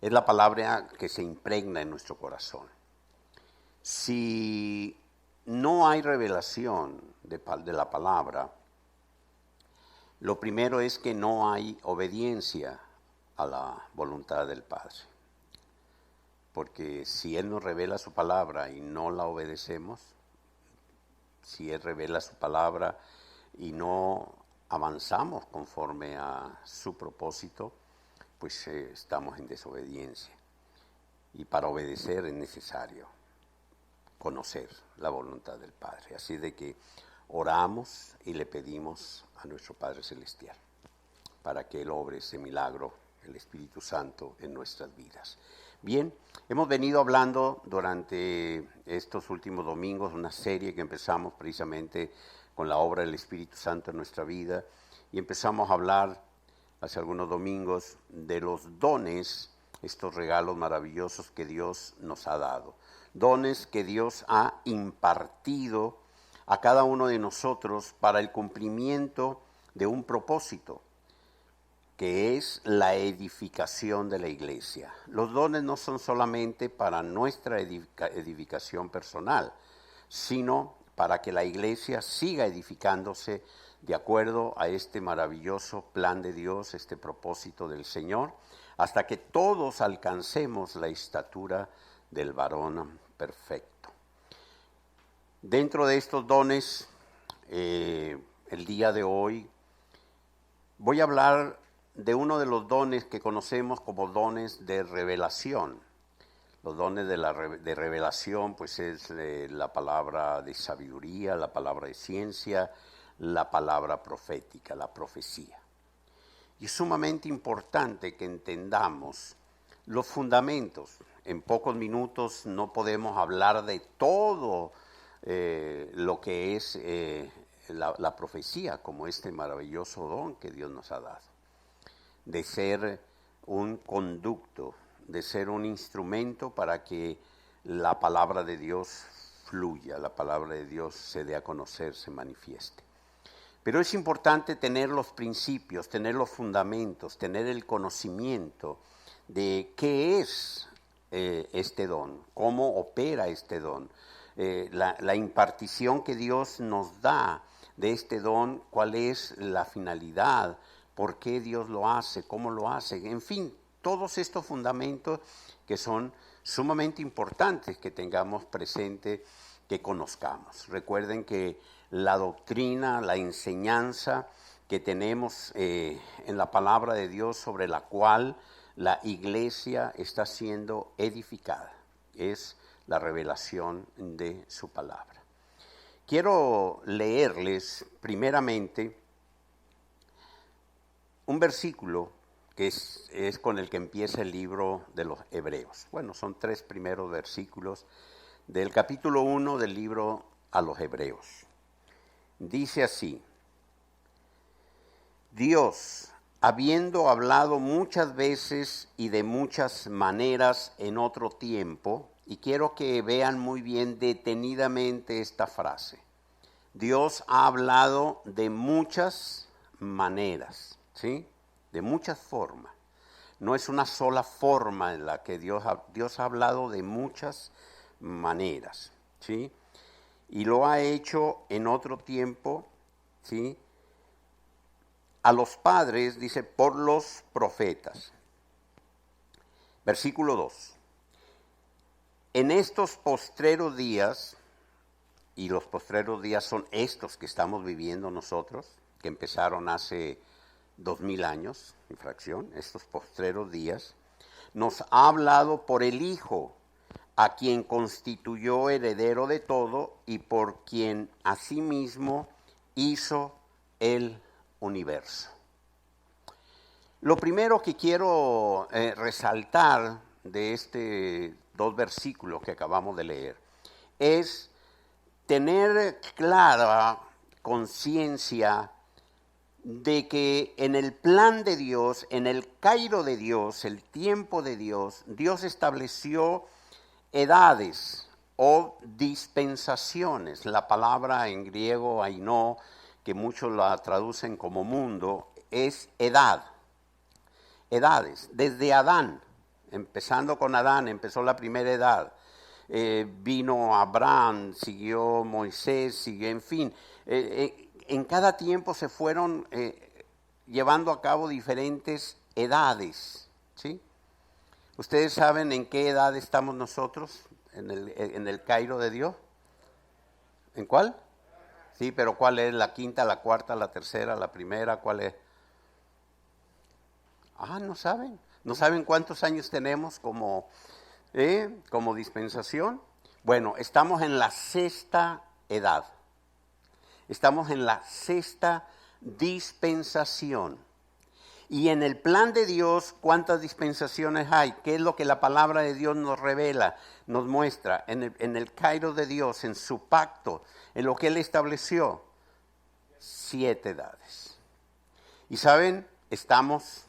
Es la palabra que se impregna en nuestro corazón. Si no hay revelación de la palabra, lo primero es que no hay obediencia a la voluntad del Padre. Porque si Él nos revela su palabra y no la obedecemos, si Él revela su palabra y no avanzamos conforme a su propósito, pues estamos en desobediencia. Y para obedecer es necesario conocer la voluntad del Padre. Así de que oramos y le pedimos a nuestro Padre Celestial para que Él obre ese milagro, el Espíritu Santo, en nuestras vidas. Bien, hemos venido hablando durante estos últimos domingos, una serie que empezamos precisamente con la obra del Espíritu Santo en nuestra vida, y empezamos a hablar hace algunos domingos de los dones, estos regalos maravillosos que Dios nos ha dado, dones que Dios ha impartido a cada uno de nosotros para el cumplimiento de un propósito, que es la edificación de la iglesia. Los dones no son solamente para nuestra edificación personal, sino para que la iglesia siga edificándose de acuerdo a este maravilloso plan de Dios, este propósito del Señor, hasta que todos alcancemos la estatura del varón perfecto. Dentro de estos dones, el día de hoy, voy a hablar de uno de los dones que conocemos como dones de revelación. Los dones de revelación, pues es la palabra de sabiduría, la palabra de ciencia, la palabra profética, la profecía. Y es sumamente importante que entendamos los fundamentos. En pocos minutos no podemos hablar de todo lo que es la profecía, como este maravilloso don que Dios nos ha dado, de ser un conducto, de ser un instrumento para que la palabra de Dios fluya, la palabra de Dios se dé a conocer, se manifieste. Pero es importante tener los principios, tener los fundamentos, tener el conocimiento de qué es este don, cómo opera este don, la impartición que Dios nos da de este don, cuál es la finalidad, por qué Dios lo hace, cómo lo hace, en fin, todos estos fundamentos que son sumamente importantes que tengamos presente, que conozcamos. Recuerden que la doctrina, la enseñanza que tenemos en la palabra de Dios sobre la cual la iglesia está siendo edificada es la revelación de su palabra. Quiero leerles primeramente un versículo que es con el que empieza el libro de los Hebreos. Bueno, son 3 primeros versículos del capítulo 1 del libro a los Hebreos. Dice así: Dios, habiendo hablado muchas veces y de muchas maneras en otro tiempo, y quiero que vean muy bien detenidamente esta frase, Dios ha hablado de muchas maneras, ¿sí? De muchas formas. No es una sola forma en la que Dios ha hablado de muchas maneras, ¿sí? Y lo ha hecho en otro tiempo, ¿sí? A los padres, dice, por los profetas. Versículo 2. En estos postreros días, y los postreros días son estos que estamos viviendo nosotros, que empezaron hace 2000 años, infracción, estos postreros días, nos ha hablado por el Hijo, a quien constituyó heredero de todo y por quien asimismo hizo el universo. Lo primero que quiero resaltar de estos 2 versículos que acabamos de leer es tener clara conciencia de que en el plan de Dios, en el Cairo de Dios, el tiempo de Dios, Dios estableció edades o dispensaciones. La palabra en griego ainó, que muchos la traducen como mundo, es edad. Edades, desde Adán, empezando con Adán, empezó la primera edad. Vino Abraham, siguió Moisés, siguió, en fin. En cada tiempo se fueron llevando a cabo diferentes edades, ¿sí? ¿Ustedes saben en qué edad estamos nosotros en el Cairo de Dios? ¿En cuál? Sí, pero ¿cuál es? ¿La quinta, la cuarta, la tercera, la primera? ¿Cuál es? Ah, no saben. ¿No saben cuántos años tenemos como dispensación? Bueno, estamos en la sexta edad. Estamos en la sexta dispensación. Y en el plan de Dios, ¿cuántas dispensaciones hay? ¿Qué es lo que la palabra de Dios nos revela, nos muestra? En el Cairo de Dios, en su pacto, en lo que Él estableció, 7 edades. Y saben, estamos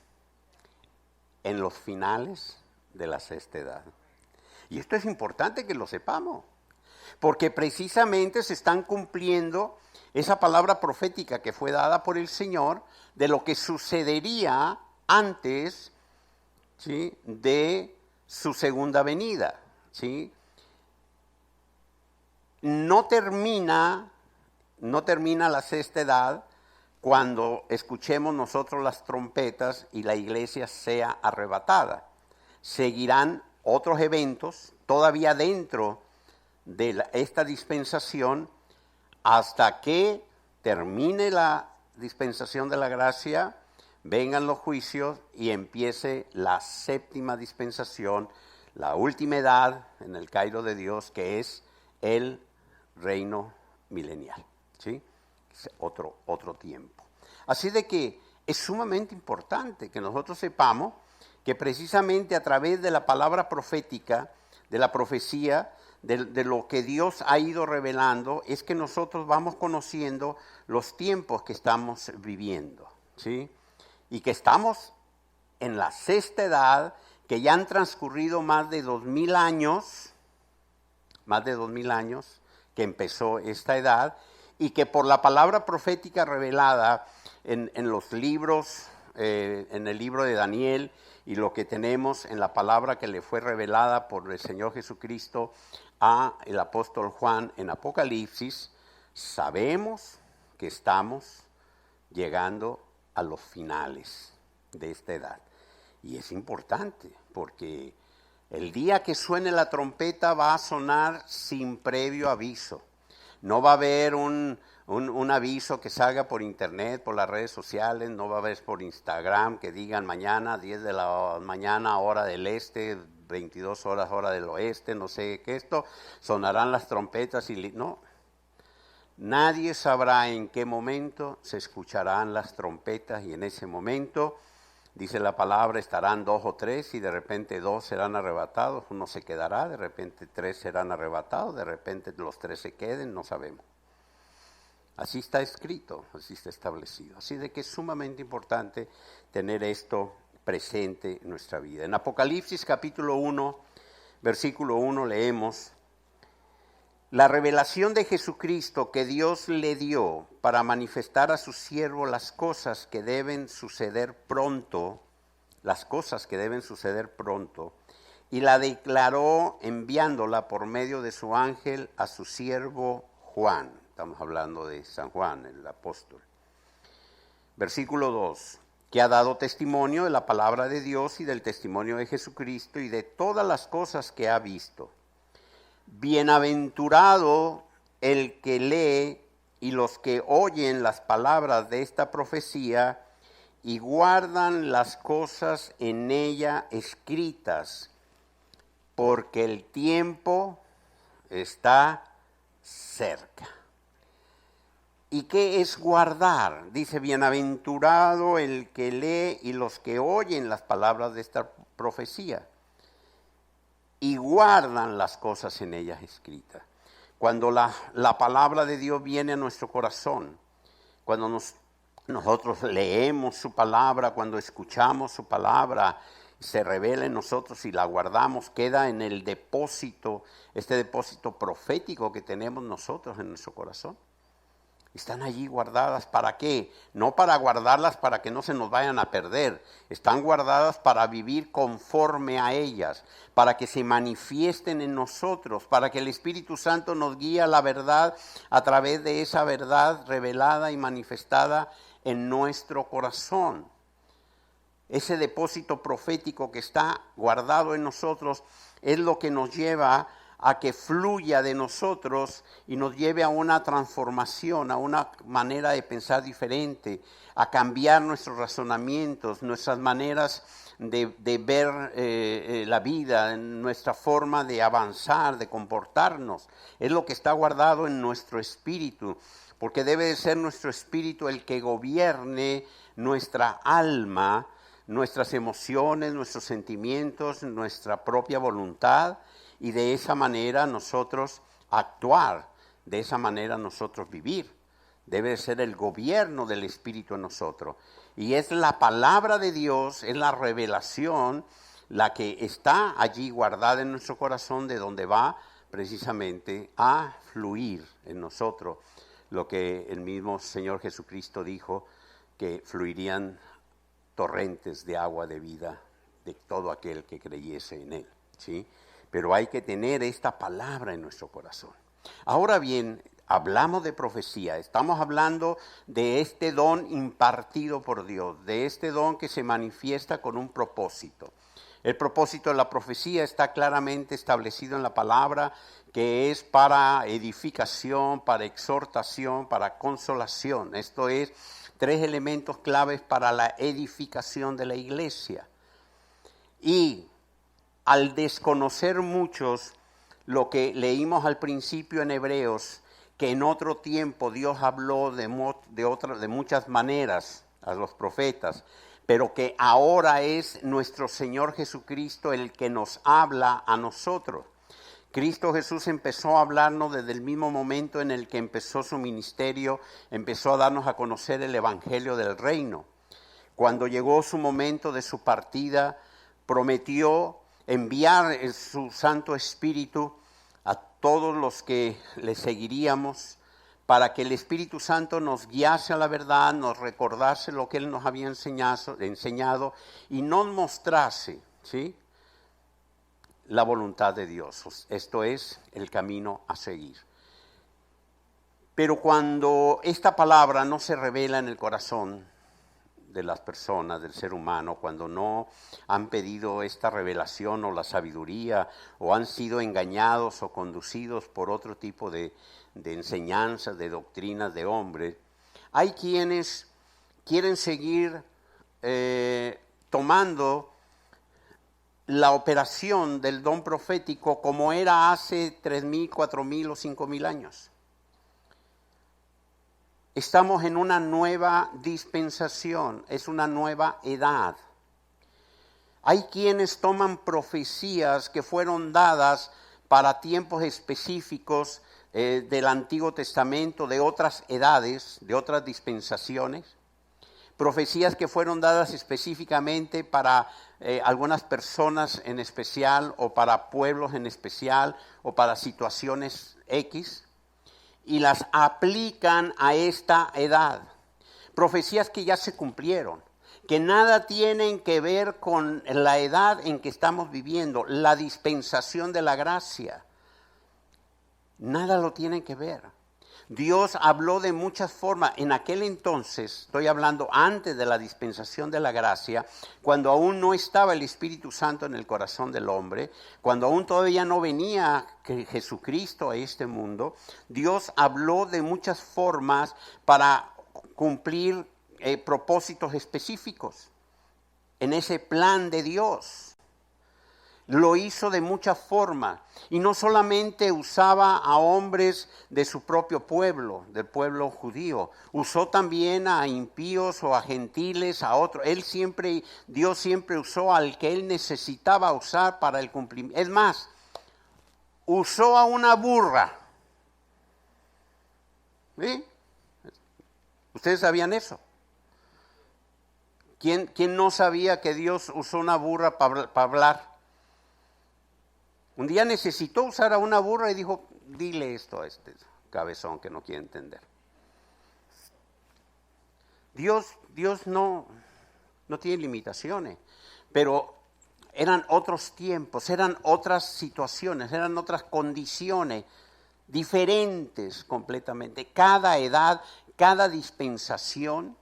en los finales de la sexta edad. Y esto es importante que lo sepamos, porque precisamente se están cumpliendo esa palabra profética que fue dada por el Señor de lo que sucedería antes, ¿sí?, de su segunda venida, ¿sí? No termina la sexta edad cuando escuchemos nosotros las trompetas y la iglesia sea arrebatada. Seguirán otros eventos todavía dentro de esta dispensación hasta que termine la dispensación de la gracia, vengan los juicios y empiece la séptima dispensación, la última edad en el Cairo de Dios, que es el reino milenial, ¿sí? Otro tiempo. Así de que es sumamente importante que nosotros sepamos que precisamente a través de la palabra profética, de la profecía, de lo que Dios ha ido revelando, es que nosotros vamos conociendo los tiempos que estamos viviendo, ¿sí? Y que estamos en la sexta edad, que ya han transcurrido más de 2000 años, que empezó esta edad, y que por la palabra profética revelada en los libros, en el libro de Daniel, y lo que tenemos en la palabra que le fue revelada por el Señor Jesucristo a el apóstol Juan en Apocalipsis, sabemos que estamos llegando a los finales de esta edad. Y es importante porque el día que suene la trompeta va a sonar sin previo aviso. No va a haber un aviso que salga por internet, por las redes sociales, no va a haber por Instagram que digan mañana 10 de la mañana hora del este, 22 horas hora del oeste, no sé qué esto, sonarán las trompetas y no. Nadie sabrá en qué momento se escucharán las trompetas y en ese momento, dice la palabra, estarán 2 o 3 y de repente 2 serán arrebatados, uno se quedará, de repente 3 serán arrebatados, de repente los 3 se queden, no sabemos. Así está escrito, así está establecido. Así de que es sumamente importante tener esto presente en nuestra vida. En Apocalipsis capítulo 1, versículo 1 leemos: la revelación de Jesucristo que Dios le dio para manifestar a su siervo las cosas que deben suceder pronto, y la declaró enviándola por medio de su ángel a su siervo Juan. Estamos hablando de San Juan, el apóstol. Versículo 2, que ha dado testimonio de la palabra de Dios y del testimonio de Jesucristo y de todas las cosas que ha visto. Bienaventurado el que lee y los que oyen las palabras de esta profecía y guardan las cosas en ella escritas, porque el tiempo está cerca. ¿Y qué es guardar? Dice, bienaventurado el que lee y los que oyen las palabras de esta profecía y guardan las cosas en ellas escritas. Cuando la palabra de Dios viene a nuestro corazón, cuando nosotros leemos su palabra, cuando escuchamos su palabra, se revela en nosotros y la guardamos, queda en el depósito, este depósito profético que tenemos nosotros en nuestro corazón. Están allí guardadas, ¿para qué? No para guardarlas para que no se nos vayan a perder. Están guardadas para vivir conforme a ellas, para que se manifiesten en nosotros, para que el Espíritu Santo nos guíe a la verdad a través de esa verdad revelada y manifestada en nuestro corazón. Ese depósito profético que está guardado en nosotros es lo que nos lleva a que fluya de nosotros y nos lleve a una transformación, a una manera de pensar diferente, a cambiar nuestros razonamientos, nuestras maneras de ver la vida, nuestra forma de avanzar, de comportarnos. Es lo que está guardado en nuestro espíritu, porque debe de ser nuestro espíritu el que gobierne nuestra alma, nuestras emociones, nuestros sentimientos, nuestra propia voluntad, y de esa manera nosotros actuar, de esa manera nosotros vivir. Debe ser el gobierno del Espíritu en nosotros. Y es la palabra de Dios, es la revelación, la que está allí guardada en nuestro corazón, de donde va precisamente a fluir en nosotros lo que el mismo Señor Jesucristo dijo, que fluirían torrentes de agua de vida de todo aquel que creyese en Él, ¿sí? Pero hay que tener esta palabra en nuestro corazón. Ahora bien, hablamos de profecía, estamos hablando de este don impartido por Dios, de este don que se manifiesta con un propósito. El propósito de la profecía está claramente establecido en la palabra, que es para edificación, para exhortación, para consolación. Esto es 3 elementos claves para la edificación de la iglesia. Y al desconocer muchos lo que leímos al principio en Hebreos, que en otro tiempo Dios habló de muchas maneras a los profetas, pero que ahora es nuestro Señor Jesucristo el que nos habla a nosotros. Cristo Jesús empezó a hablarnos desde el mismo momento en el que empezó su ministerio, empezó a darnos a conocer el Evangelio del Reino. Cuando llegó su momento de su partida, prometió enviar su Santo Espíritu a todos los que le seguiríamos, para que el Espíritu Santo nos guiase a la verdad, nos recordase lo que Él nos había enseñado y nos mostrase, ¿sí?, la voluntad de Dios. Esto es el camino a seguir. Pero cuando esta palabra no se revela en el corazón de las personas, del ser humano, cuando no han pedido esta revelación o la sabiduría, o han sido engañados o conducidos por otro tipo de enseñanzas, de doctrinas de hombres, hay quienes quieren seguir tomando la operación del don profético como era hace 3,000, 4,000 o 5,000 años. Estamos en una nueva dispensación, es una nueva edad. Hay quienes toman profecías que fueron dadas para tiempos específicos del Antiguo Testamento, de otras edades, de otras dispensaciones. Profecías que fueron dadas específicamente para algunas personas en especial, o para pueblos en especial, o para situaciones X, y las aplican a esta edad. Profecías que ya se cumplieron, que nada tienen que ver con la edad en que estamos viviendo, la dispensación de la gracia. Nada lo tienen que ver. Dios habló de muchas formas. En aquel entonces, estoy hablando antes de la dispensación de la gracia, cuando aún no estaba el Espíritu Santo en el corazón del hombre, cuando aún todavía no venía Jesucristo a este mundo, Dios habló de muchas formas para cumplir propósitos específicos en ese plan de Dios. Lo hizo de muchas formas, y no solamente usaba a hombres de su propio pueblo, del pueblo judío, usó también a impíos o a gentiles, a otros. Dios siempre usó al que Él necesitaba usar para el cumplimiento. Es más, usó a una burra. ¿Sí? ¿Ustedes sabían eso? ¿Quién no sabía que Dios usó una burra para hablar? Un día necesitó usar a una burra y dijo, dile esto a este cabezón que no quiere entender. Dios no tiene limitaciones, pero eran otros tiempos, eran otras situaciones, eran otras condiciones diferentes completamente. Cada edad, cada dispensación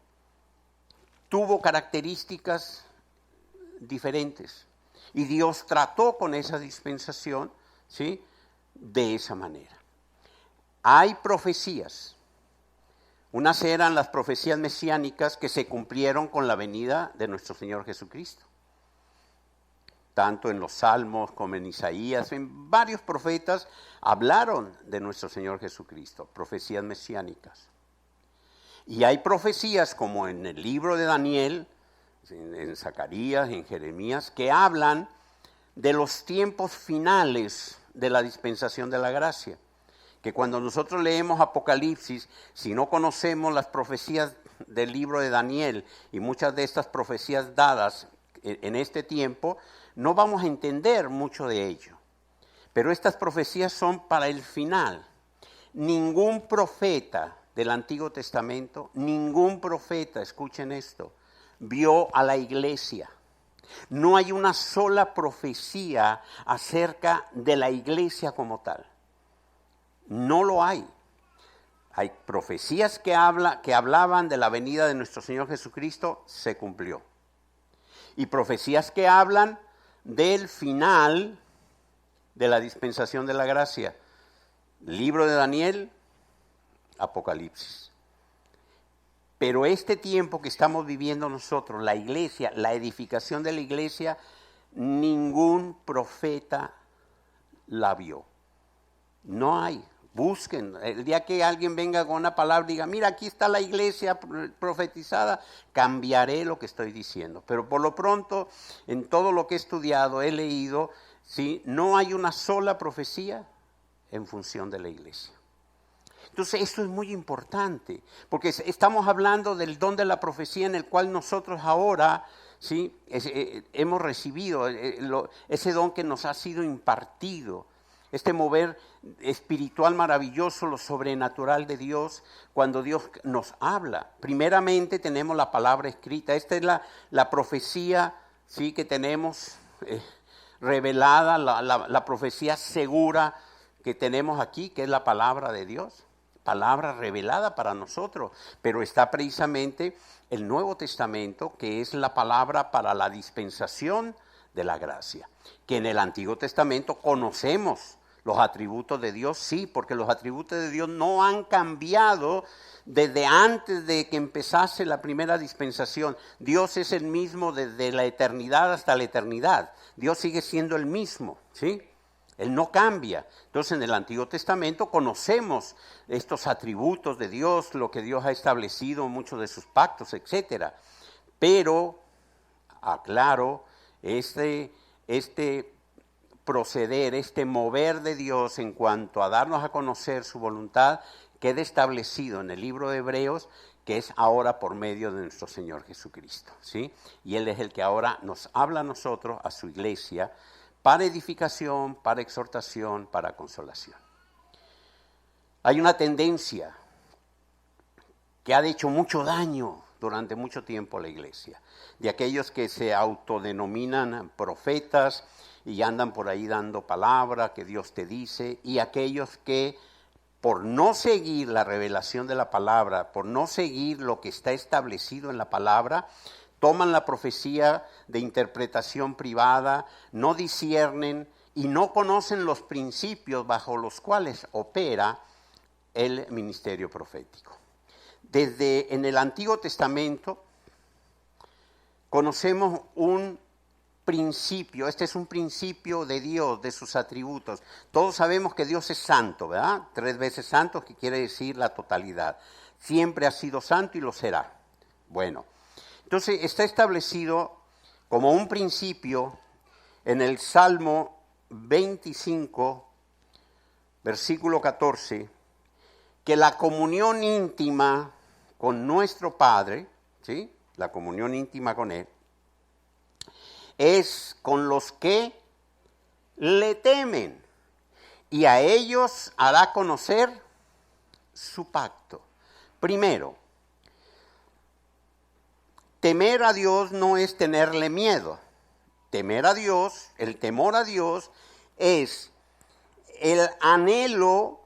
tuvo características diferentes. Y Dios trató con esa dispensación, ¿sí?, de esa manera. Hay profecías. Unas eran las profecías mesiánicas que se cumplieron con la venida de nuestro Señor Jesucristo. Tanto en los Salmos como en Isaías, en varios profetas hablaron de nuestro Señor Jesucristo, profecías mesiánicas. Y hay profecías como en el libro de Daniel, en Zacarías, en Jeremías, que hablan de los tiempos finales de la dispensación de la gracia. Que cuando nosotros leemos Apocalipsis, si no conocemos las profecías del libro de Daniel y muchas de estas profecías dadas en este tiempo, no vamos a entender mucho de ello. Pero estas profecías son para el final. Ningún profeta del Antiguo Testamento, ningún profeta, escuchen esto, vio a la iglesia. No hay una sola profecía acerca de la iglesia como tal. No lo hay. Hay profecías que hablaban de la venida de nuestro Señor Jesucristo, se cumplió. Y profecías que hablan del final de la dispensación de la gracia. Libro de Daniel, Apocalipsis. Pero este tiempo que estamos viviendo nosotros, la iglesia, la edificación de la iglesia, ningún profeta la vio. No hay. Busquen. El día que alguien venga con una palabra y diga, mira, aquí está la iglesia profetizada, cambiaré lo que estoy diciendo. Pero por lo pronto, en todo lo que he estudiado, he leído, ¿sí?, no hay una sola profecía en función de la iglesia. Entonces, esto es muy importante, porque estamos hablando del don de la profecía en el cual nosotros ahora, ¿sí?, hemos recibido ese don que nos ha sido impartido. Este mover espiritual maravilloso, lo sobrenatural de Dios, cuando Dios nos habla. Primeramente tenemos la palabra escrita. Esta es la profecía, ¿sí?, que tenemos revelada, la profecía segura que tenemos aquí, que es la palabra de Dios. Palabra revelada para nosotros. Pero está precisamente el Nuevo Testamento, que es la palabra para la dispensación de la gracia. Que en el Antiguo Testamento conocemos los atributos de Dios, sí, porque los atributos de Dios no han cambiado desde antes de que empezase la primera dispensación. Dios es el mismo desde la eternidad hasta la eternidad. Dios sigue siendo el mismo, ¿sí? Él no cambia. Entonces, en el Antiguo Testamento conocemos estos atributos de Dios, lo que Dios ha establecido en muchos de sus pactos, etcétera. Pero, aclaro, este proceder, este mover de Dios en cuanto a darnos a conocer su voluntad, queda establecido en el libro de Hebreos, que es ahora por medio de nuestro Señor Jesucristo, ¿sí? Y Él es el que ahora nos habla a nosotros, a su iglesia, para edificación, para exhortación, para consolación. Hay una tendencia que ha hecho mucho daño durante mucho tiempo a la iglesia, de aquellos que se autodenominan profetas y andan por ahí dando palabra que Dios te dice, y aquellos que por no seguir la revelación de la palabra, por no seguir lo que está establecido en la palabra, toman la profecía de interpretación privada, no disciernen y no conocen los principios bajo los cuales opera el ministerio profético. Desde en el Antiguo Testamento conocemos un principio, este es un principio de Dios, de sus atributos. Todos sabemos que Dios es santo, ¿verdad? 3 veces santo, que quiere decir la totalidad. Siempre ha sido santo y lo será. Bueno, entonces está establecido como un principio en el Salmo 25, versículo 14, que la comunión íntima con nuestro Padre, ¿sí?, la comunión íntima con Él, es con los que le temen, y a ellos hará conocer su pacto. Primero, temer a Dios no es tenerle miedo. Temer a Dios, el temor a Dios es el anhelo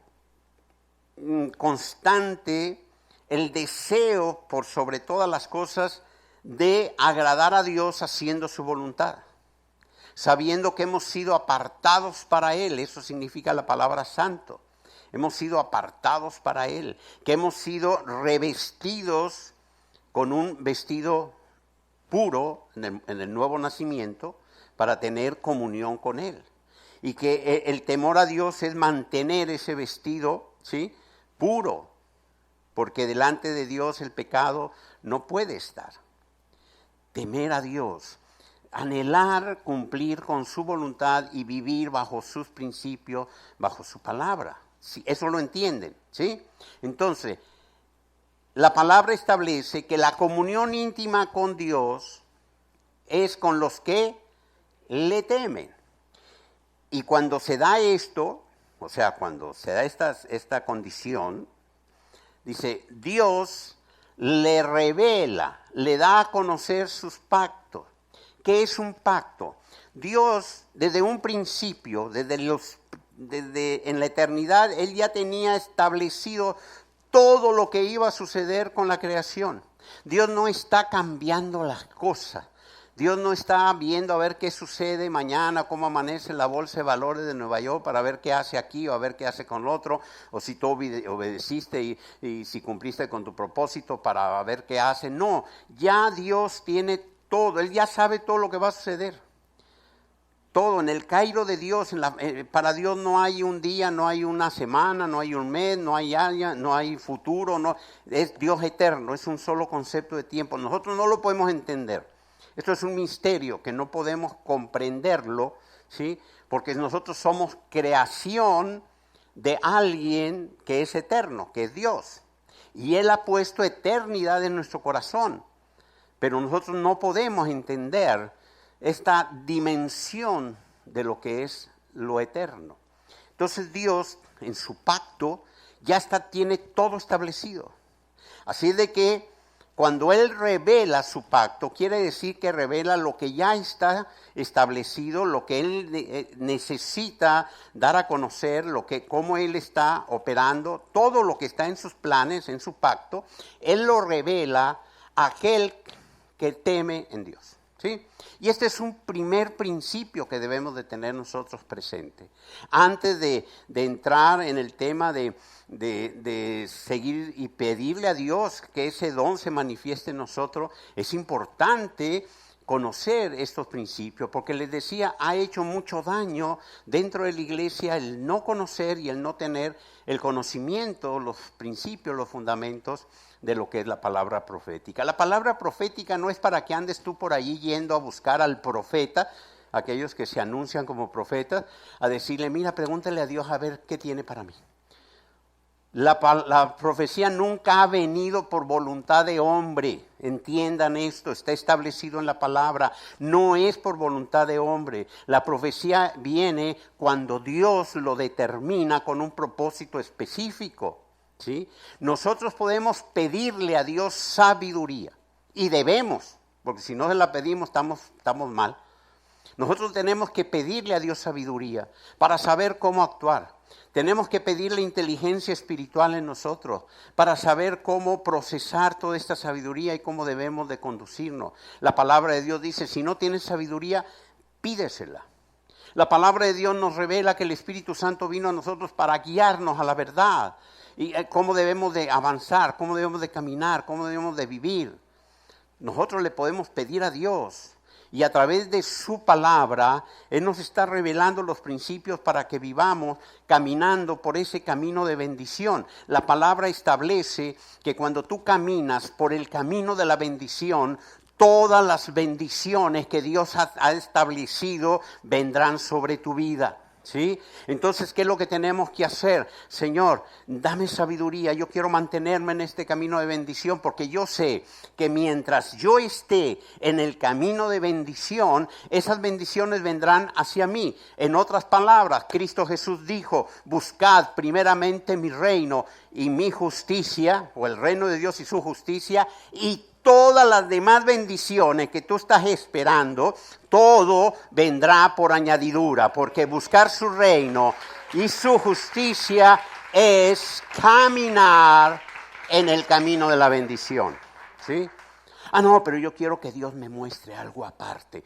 constante, el deseo por sobre todas las cosas de agradar a Dios haciendo su voluntad. Sabiendo que hemos sido apartados para Él, eso significa la palabra santo. Hemos sido apartados para Él, que hemos sido revestidos con un vestido puro en el nuevo nacimiento para tener comunión con Él. Y que el temor a Dios es mantener ese vestido, ¿sí?, puro, porque delante de Dios el pecado no puede estar. Temer a Dios, anhelar cumplir con su voluntad y vivir bajo sus principios, bajo su palabra. Sí, eso lo entienden, ¿sí? Entonces, la palabra establece que la comunión íntima con Dios es con los que le temen. Y cuando se da esto, o sea, cuando se da esta condición, dice, Dios le revela, le da a conocer sus pactos. ¿Qué es un pacto? Dios, desde un principio, desde en la eternidad, Él ya tenía establecido todo lo que iba a suceder con la creación. Dios no está cambiando las cosas. Dios no está viendo a ver qué sucede mañana, cómo amanece la bolsa de valores de Nueva York para ver qué hace aquí o a ver qué hace con lo otro, o si tú obedeciste y si cumpliste con tu propósito para ver qué hace. No, ya Dios tiene todo, Él ya sabe todo lo que va a suceder. Todo, en el cairo de Dios, para Dios no hay un día, no hay una semana, no hay un mes, no hay año, no hay futuro, no, es Dios eterno, es un solo concepto de tiempo. Nosotros no lo podemos entender. Esto es un misterio que no podemos comprenderlo, ¿sí? Porque nosotros somos creación de alguien que es eterno, que es Dios. Y Él ha puesto eternidad en nuestro corazón. Pero nosotros no podemos entender esta dimensión de lo que es lo eterno. Entonces Dios, en su pacto, ya tiene todo establecido. Así de que cuando Él revela su pacto, quiere decir que revela lo que ya está establecido, lo que Él necesita dar a conocer, cómo Él está operando, todo lo que está en sus planes, en su pacto, Él lo revela a aquel que teme en Dios. ¿Sí? Y este es un primer principio que debemos de tener nosotros presente. Antes de entrar en el tema de seguir y pedirle a Dios que ese don se manifieste en nosotros, es importante conocer estos principios, porque les decía, ha hecho mucho daño dentro de la iglesia el no conocer y el no tener el conocimiento, los principios, los fundamentos de lo que es la palabra profética. La palabra profética no es para que andes tú por ahí yendo a buscar al profeta, aquellos que se anuncian como profetas, a decirle, mira, pregúntale a Dios a ver qué tiene para mí. La profecía nunca ha venido por voluntad de hombre, entiendan esto, está establecido en la palabra, no es por voluntad de hombre. La profecía viene cuando Dios lo determina con un propósito específico. ¿Sí? Nosotros podemos pedirle a Dios sabiduría y debemos, porque si no se la pedimos estamos mal. Nosotros tenemos que pedirle a Dios sabiduría para saber cómo actuar. Tenemos que pedirle inteligencia espiritual en nosotros para saber cómo procesar toda esta sabiduría y cómo debemos de conducirnos. La palabra de Dios dice, si no tienes sabiduría, pídesela. La palabra de Dios nos revela que el Espíritu Santo vino a nosotros para guiarnos a la verdad. Y cómo debemos de avanzar, cómo debemos de caminar, cómo debemos de vivir. Nosotros le podemos pedir a Dios y a través de su palabra, Él nos está revelando los principios para que vivamos caminando por ese camino de bendición. La palabra establece que cuando tú caminas por el camino de la bendición, todas las bendiciones que Dios ha establecido vendrán sobre tu vida. ¿Sí? Entonces, ¿qué es lo que tenemos que hacer? Señor, dame sabiduría, yo quiero mantenerme en este camino de bendición, porque yo sé que mientras yo esté en el camino de bendición, esas bendiciones vendrán hacia mí. En otras palabras, Cristo Jesús dijo, buscad primeramente mi reino y mi justicia, o el reino de Dios y su justicia, y todas las demás bendiciones que tú estás esperando, todo vendrá por añadidura, porque buscar su reino y su justicia es caminar en el camino de la bendición, ¿sí? No, pero yo quiero que Dios me muestre algo aparte.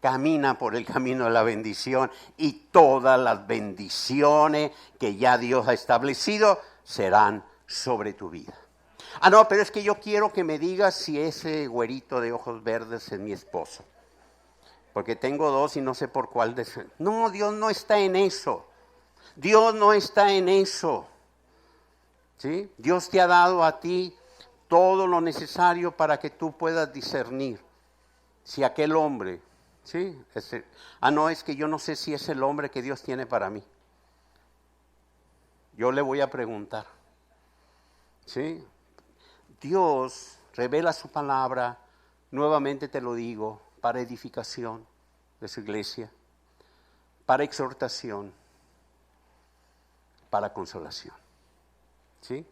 Camina por el camino de la bendición y todas las bendiciones que ya Dios ha establecido serán sobre tu vida. No, pero es que yo quiero que me digas si ese güerito de ojos verdes es mi esposo. Porque tengo dos y no sé por cuál. No, Dios no está en eso. Dios no está en eso. ¿Sí? Dios te ha dado a ti todo lo necesario para que tú puedas discernir si aquel hombre, ¿sí? No, es que yo no sé si es el hombre que Dios tiene para mí. Yo le voy a preguntar. ¿Sí? Dios revela su palabra, nuevamente te lo digo, para edificación de su iglesia, para exhortación, para consolación. ¿Sí?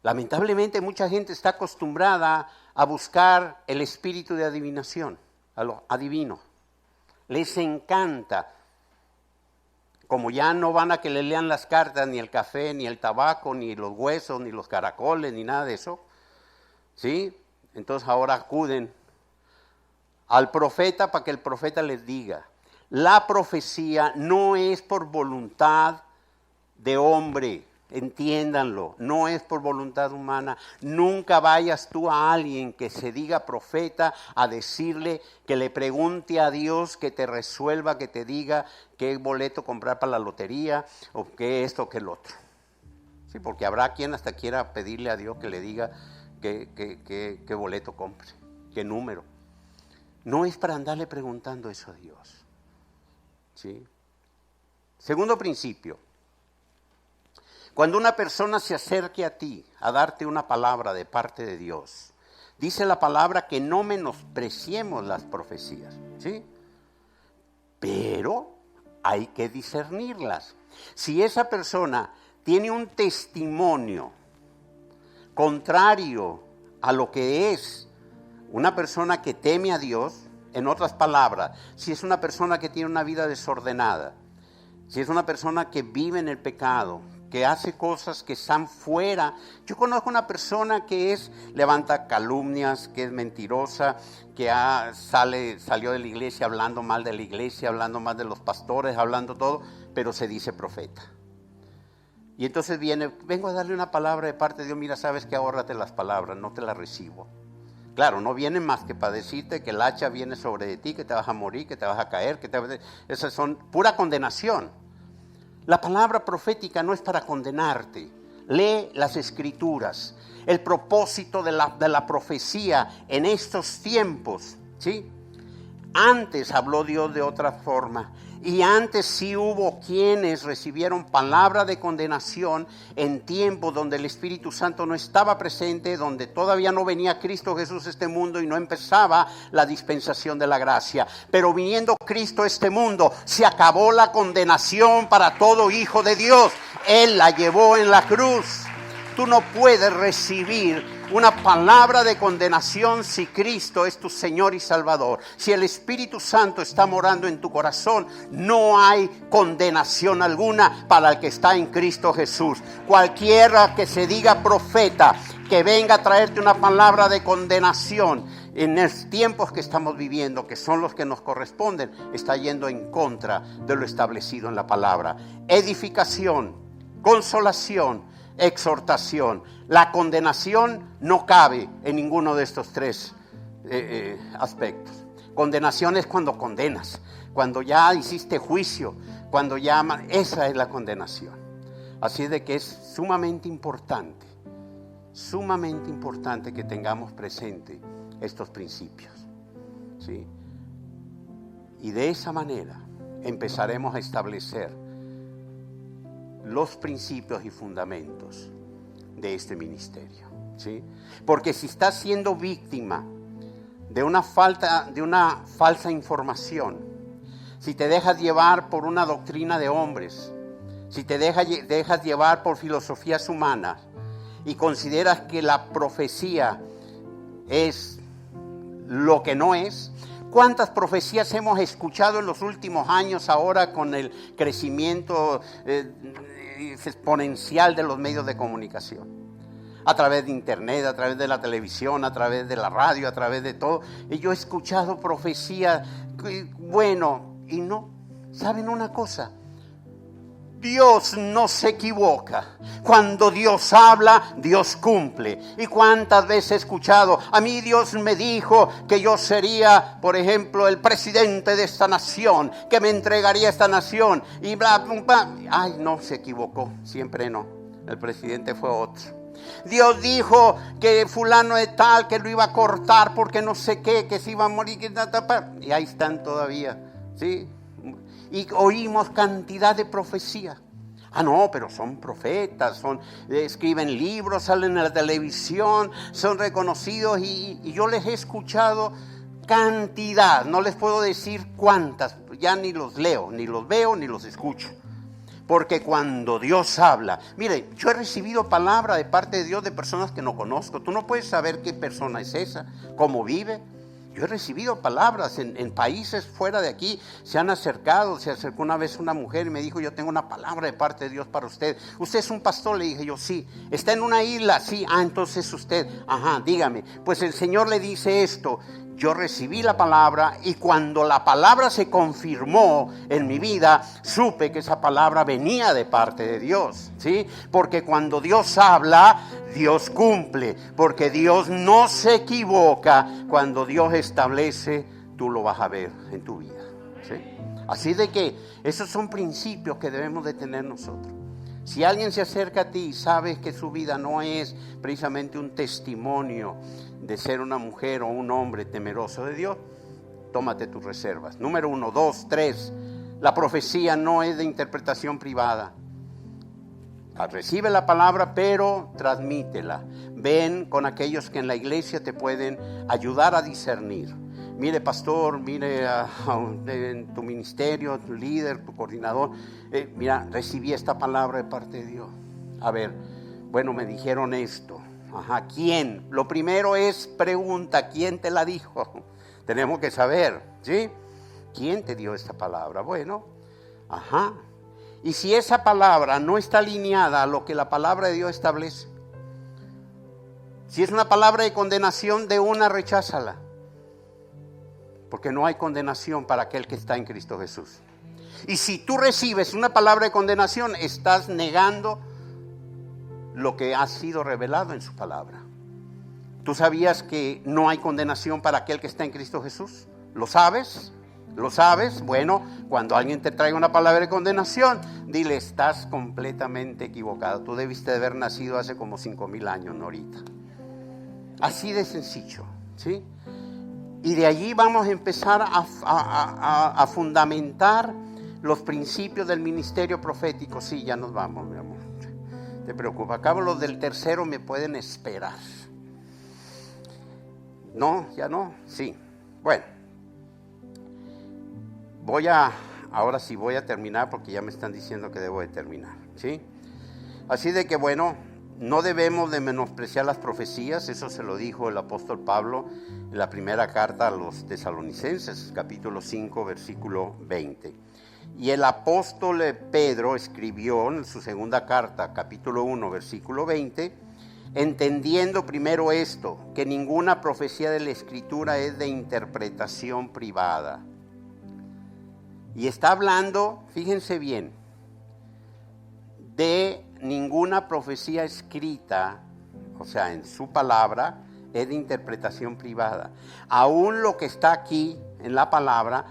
Lamentablemente mucha gente está acostumbrada a buscar el espíritu de adivinación, a lo adivino. Les encanta. Como ya no van a que le lean las cartas, ni el café, ni el tabaco, ni los huesos, ni los caracoles, ni nada de eso, ¿sí? Entonces ahora acuden al profeta para que el profeta les diga. La profecía no es por voluntad de hombre, entiéndanlo, no es por voluntad humana. Nunca vayas tú a alguien que se diga profeta a decirle que le pregunte a Dios que te resuelva, que te diga qué boleto comprar para la lotería o qué esto o qué el otro. Sí, porque habrá quien hasta quiera pedirle a Dios que le diga qué boleto compre, qué número. No es para andarle preguntando eso a Dios. ¿Sí? Segundo principio. Cuando una persona se acerque a ti a darte una palabra de parte de Dios, dice la palabra que no menospreciemos las profecías, ¿sí? Pero hay que discernirlas. Si esa persona tiene un testimonio contrario a lo que es una persona que teme a Dios, en otras palabras, si es una persona que tiene una vida desordenada, si es una persona que vive en el pecado, que hace cosas que están fuera. Yo conozco una persona que levanta calumnias, que es mentirosa, que salió de la iglesia hablando mal de la iglesia, hablando mal de los pastores, hablando todo, pero se dice profeta. Y entonces vengo a darle una palabra de parte de Dios, mira, sabes que ahórrate las palabras, no te las recibo. Claro, no viene más que para decirte que el hacha viene sobre de ti, que te vas a morir, que te vas a caer, esas son pura condenación. La palabra profética no es para condenarte. Lee las Escrituras. El propósito de la profecía en estos tiempos, ¿sí? Antes habló Dios de otra forma. Y antes sí hubo quienes recibieron palabra de condenación en tiempos donde el Espíritu Santo no estaba presente, donde todavía no venía Cristo Jesús a este mundo y no empezaba la dispensación de la gracia. Pero viniendo Cristo a este mundo, se acabó la condenación para todo hijo de Dios. Él la llevó en la cruz. Tú no puedes recibir una palabra de condenación si Cristo es tu Señor y Salvador. Si el Espíritu Santo está morando en tu corazón, no hay condenación alguna para el que está en Cristo Jesús. Cualquiera que se diga profeta, que venga a traerte una palabra de condenación en los tiempos que estamos viviendo, que son los que nos corresponden, está yendo en contra de lo establecido en la palabra. Edificación, consolación, exhortación. La condenación no cabe en ninguno de estos tres aspectos. Condenación es cuando condenas, cuando ya hiciste juicio, cuando esa es la condenación. Así de que es sumamente importante que tengamos presente estos principios, ¿sí? Y de esa manera empezaremos a establecer los principios y fundamentos de este ministerio, ¿sí? Porque si estás siendo víctima de una falsa información, si te dejas llevar por una doctrina de hombres, si te dejas llevar por filosofías humanas y consideras que la profecía es lo que no es. ¿Cuántas profecías hemos escuchado en los últimos años ahora con el crecimiento exponencial de los medios de comunicación? A través de internet, a través de la televisión, a través de la radio, a través de todo. Y yo he escuchado profecías, bueno, y no. ¿Saben una cosa? Dios no se equivoca. Cuando Dios habla, Dios cumple. ¿Y cuántas veces he escuchado? A mí Dios me dijo que yo sería, por ejemplo, el presidente de esta nación, que me entregaría esta nación. Y bla, bla, bla. Ay, no, se equivocó. Siempre no. El presidente fue otro. Dios dijo que fulano de tal, que lo iba a cortar porque no sé qué, que se iba a morir. Y ahí están todavía, ¿sí? Y oímos cantidad de profecía. Ah, no, pero son profetas, escriben libros, salen en la televisión, son reconocidos y yo les he escuchado cantidad. No les puedo decir cuántas, ya ni los leo, ni los veo, ni los escucho. Porque cuando Dios habla, mire, yo he recibido palabra de parte de Dios de personas que no conozco. Tú no puedes saber qué persona es esa, cómo vive. Yo he recibido palabras en países fuera de aquí, se acercó una vez una mujer y me dijo, yo tengo una palabra de parte de Dios para usted. ¿Usted es un pastor? Le dije yo, sí. ¿Está en una isla? Sí. Ah, entonces usted, ajá, dígame. Pues el Señor le dice esto. Yo recibí la palabra y cuando la palabra se confirmó en mi vida, supe que esa palabra venía de parte de Dios, ¿sí? Porque cuando Dios habla, Dios cumple, porque Dios no se equivoca. Cuando Dios establece, tú lo vas a ver en tu vida, ¿sí? Así de que esos son principios que debemos de tener nosotros. Si alguien se acerca a ti y sabes que su vida no es precisamente un testimonio de ser una mujer o un hombre temeroso de Dios, tómate tus reservas. Número 1, 2, 3, la profecía no es de interpretación privada. Recibe la palabra, pero transmítela. Ven con aquellos que en la iglesia te pueden ayudar a discernir. Mire, pastor, mire en tu ministerio, tu líder, tu coordinador, mira, recibí esta palabra de parte de Dios. A ver, bueno, me dijeron esto. Ajá, ¿quién? Lo primero es pregunta, ¿quién te la dijo? Tenemos que saber, ¿sí? ¿Quién te dio esta palabra? Bueno, ajá. Y si esa palabra no está alineada a lo que la palabra de Dios establece, si es una palabra de condenación, de una, recházala. Porque no hay condenación para aquel que está en Cristo Jesús. Y si tú recibes una palabra de condenación, estás negando lo que ha sido revelado en su palabra. ¿Tú sabías que no hay condenación para aquel que está en Cristo Jesús? ¿Lo sabes? ¿Lo sabes? Bueno, cuando alguien te traiga una palabra de condenación, dile, estás completamente equivocado. Tú debiste de haber nacido hace como 5,000 años, no ahorita. Así de sencillo, ¿sí? Y de allí vamos a empezar a fundamentar los principios del ministerio profético. Sí, ya nos vamos, mi amor. Te preocupa. Acabo los del tercero, me pueden esperar. No, ya no. Sí. Bueno. Ahora sí voy a terminar porque ya me están diciendo que debo de terminar. ¿Sí? Así de que bueno, no debemos de menospreciar las profecías. Eso se lo dijo el apóstol Pablo en la primera carta a los Tesalonicenses, capítulo 5, versículo 20. Y el apóstol Pedro escribió en su segunda carta, capítulo 1, versículo 20, entendiendo primero esto, que ninguna profecía de la Escritura es de interpretación privada. Y está hablando, fíjense bien, de ninguna profecía escrita, o sea, en su palabra, es de interpretación privada. Aún lo que está aquí en la palabra,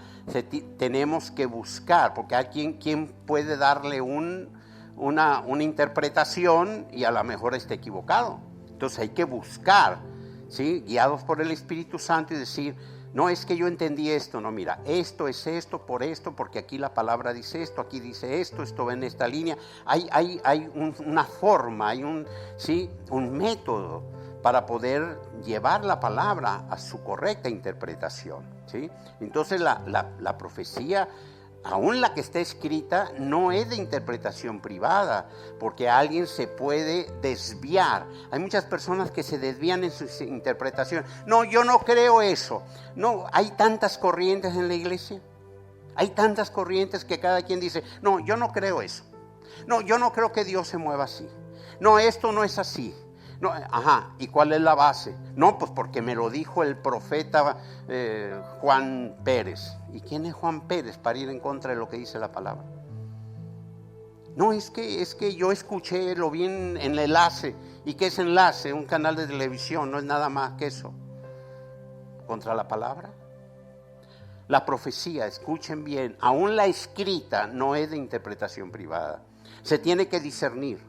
tenemos que buscar, porque hay quien puede darle una interpretación y a lo mejor esté equivocado. Entonces hay que buscar, ¿sí? Guiados por el Espíritu Santo y decir, no es que yo entendí esto, no, mira, esto es esto, porque aquí la palabra dice esto, aquí dice esto va en esta línea. Hay una forma, hay un método para poder llevar la palabra a su correcta interpretación, ¿sí? Entonces la profecía aún la que está escrita no es de interpretación privada, porque alguien se puede desviar. Hay muchas personas que se desvían en su interpretación. No, yo no creo eso. No, hay tantas corrientes en la iglesia. Hay tantas corrientes que cada quien dice, no, yo no creo eso. No, yo no creo que Dios se mueva así. No, esto no es así. No, ajá, ¿y cuál es la base? No, pues porque me lo dijo el profeta Juan Pérez. ¿Y quién es Juan Pérez para ir en contra de lo que dice la palabra? No, es que yo escuché, lo vi en el enlace. ¿Y qué es enlace? Un canal de televisión, no es nada más que eso. ¿Contra la palabra? La profecía, escuchen bien, aún la escrita no es de interpretación privada. Se tiene que discernir.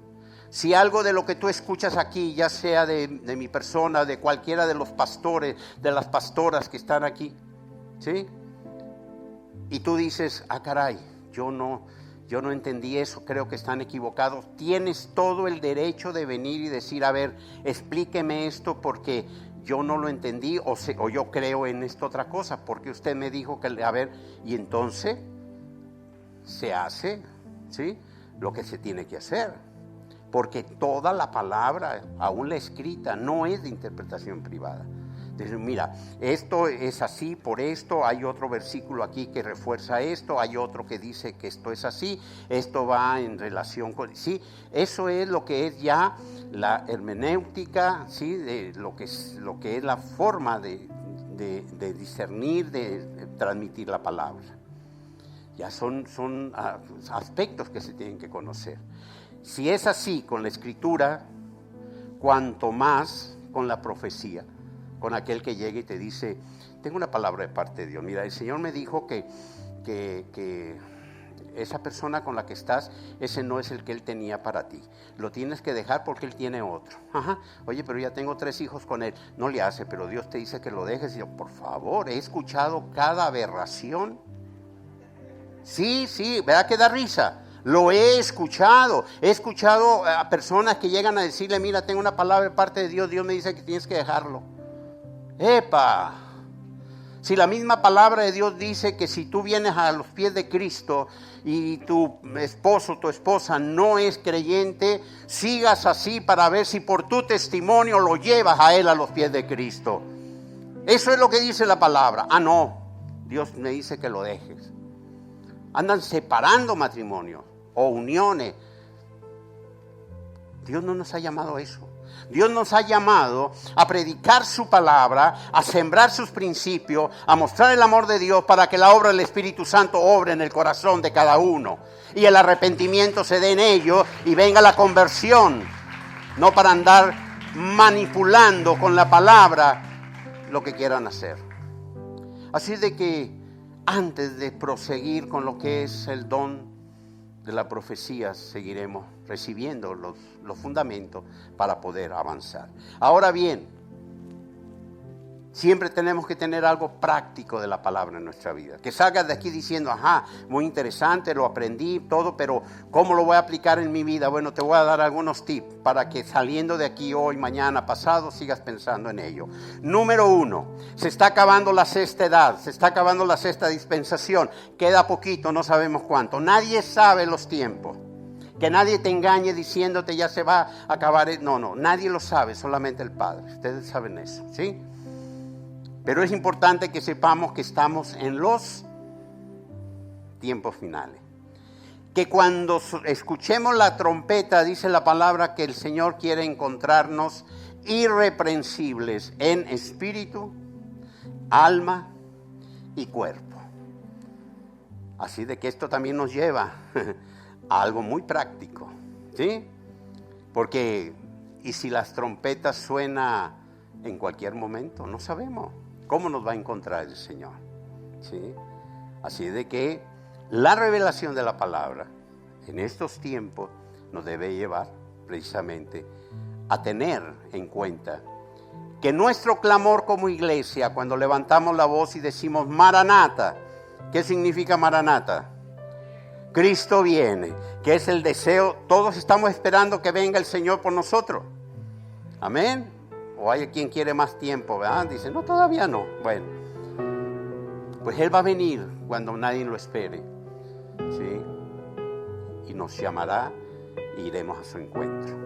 Si algo de lo que tú escuchas aquí, ya sea de mi persona, de cualquiera de los pastores, de las pastoras que están aquí, ¿sí? Y tú dices, caray, yo no entendí eso, creo que están equivocados. Tienes todo el derecho de venir y decir, a ver, explíqueme esto porque yo no lo entendí o yo creo en esta otra cosa, porque usted me dijo que, a ver, y entonces se hace, ¿sí? Lo que se tiene que hacer. Porque toda la palabra, aún la escrita, no es de interpretación privada. Entonces, mira, esto es así por esto, hay otro versículo aquí que refuerza esto, hay otro que dice que esto es así, esto va en relación con... Sí, eso es lo que es ya la hermenéutica, ¿sí? De lo que es la forma de discernir, de transmitir la palabra. Ya son aspectos que se tienen que conocer. Si es así con la escritura, cuanto más con la profecía, con aquel que llega y te dice, tengo una palabra de parte de Dios. Mira, el Señor me dijo que esa persona con la que estás, ese no es el que Él tenía para ti. Lo tienes que dejar porque Él tiene otro. Ajá. Oye, pero ya tengo 3 hijos con Él. No le hace, pero Dios te dice que lo dejes. Y yo, por favor, he escuchado cada aberración. Sí, ¿verdad que da risa? Lo he escuchado a personas que llegan a decirle, mira, tengo una palabra de parte de Dios, Dios me dice que tienes que dejarlo. ¡Epa! Si la misma palabra de Dios dice que si tú vienes a los pies de Cristo y tu esposo, tu esposa no es creyente, sigas así para ver si por tu testimonio lo llevas a él a los pies de Cristo. Eso es lo que dice la palabra. No, Dios me dice que lo dejes. Andan separando matrimonios o uniones. Dios no nos ha llamado a eso. Dios nos ha llamado a predicar su palabra, a sembrar sus principios, a mostrar el amor de Dios para que la obra del Espíritu Santo obre en el corazón de cada uno y el arrepentimiento se dé en ellos y venga la conversión, no para andar manipulando con la palabra lo que quieran hacer. Así de que antes de proseguir con lo que es el don de la profecía, seguiremos recibiendo los fundamentos para poder avanzar. Ahora bien, siempre tenemos que tener algo práctico de la palabra en nuestra vida. Que salgas de aquí diciendo, muy interesante, lo aprendí, todo, pero ¿cómo lo voy a aplicar en mi vida? Bueno, te voy a dar algunos tips para que saliendo de aquí hoy, mañana, pasado, sigas pensando en ello. Número 1, se está acabando la sexta edad, se está acabando la sexta dispensación. Queda poquito, no sabemos cuánto. Nadie sabe los tiempos. Que nadie te engañe diciéndote ya se va a acabar. No, nadie lo sabe, solamente el Padre. Ustedes saben eso, ¿sí? Pero es importante que sepamos que estamos en los tiempos finales. Que cuando escuchemos la trompeta, dice la palabra que el Señor quiere encontrarnos irreprensibles en espíritu, alma y cuerpo. Así de que esto también nos lleva a algo muy práctico, ¿sí? Porque, ¿y si las trompetas suenan en cualquier momento? No sabemos. ¿Cómo nos va a encontrar el Señor? ¿Sí? Así de que la revelación de la palabra en estos tiempos nos debe llevar precisamente a tener en cuenta que nuestro clamor como iglesia, cuando levantamos la voz y decimos Maranata, ¿qué significa Maranata? Cristo viene, que es el deseo, todos estamos esperando que venga el Señor por nosotros. Amén. O hay quien quiere más tiempo, ¿verdad? Dice, no, todavía no. Bueno, pues Él va a venir cuando nadie lo espere. ¿sí? Y nos llamará e iremos a su encuentro.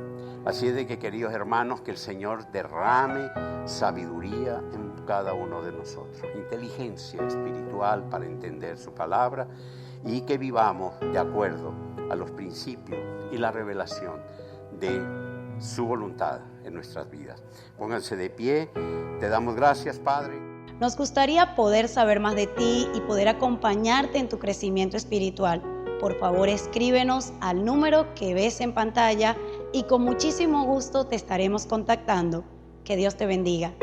Así es de que, queridos hermanos, que el Señor derrame sabiduría en cada uno de nosotros, inteligencia espiritual para entender su palabra, y que vivamos de acuerdo a los principios y la revelación de su voluntad en nuestras vidas. Pónganse de pie. Te damos gracias, Padre. Nos gustaría poder saber más de ti y poder acompañarte en tu crecimiento espiritual. Por favor, escríbenos al número que ves en pantalla y con muchísimo gusto te estaremos contactando. Que Dios te bendiga.